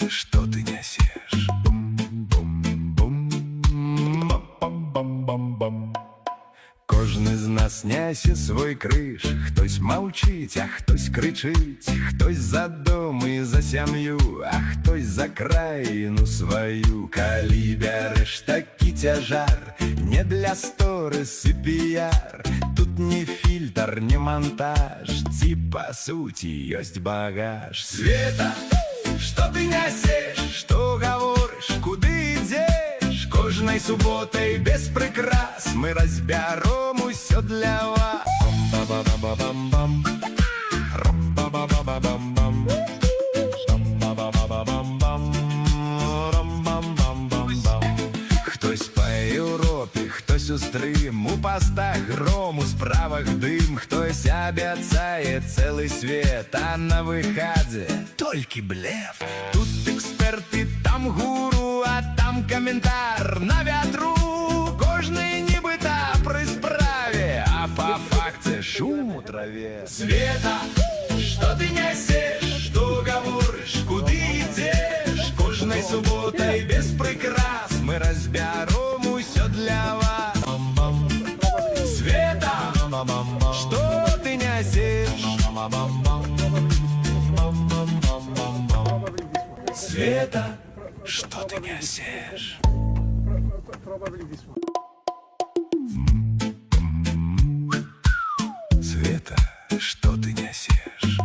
что ты несешь? Бум-бум-бум, бам-бам-бам-бам. Кожен з нас несе свой крыж. Хтось мовчить, а хтось кричить. Хтось за дом і за сям'ю, а хтось за країну свою. Калі бяреш такі цяжар, не для сторис і піяр. Тут не фільтр, не монтаж, ці по суті ёсць багаж. Света, что ты несешь, что говоришь, куды ідзеш? Кожнай суботай без прикрас мы разбяром усё для вас. Бам-ба-ба-ба-бам-бам, рам-ба-ба-ба-бам-бам, рам-ба-ба-ба-бам-бам, рам-бам-бам-бам-бам. Хтось по Європі, хтось у стрим, у постах гром, у справах дым. Хтось обяцае цэлый свет, а на выхадзе толькі блеф. Тут эксперты, там гуру, а там коментар на вятру. Кожны нібыта пры справе, а по факце шум у траве. Света, что ты несешь, что говоришь, куды ідзеш? Кожнай суботай без прикрас мы разбяром усё для вас. Света, что ты несешь? Света, что ты несешь? Света, что ты несешь?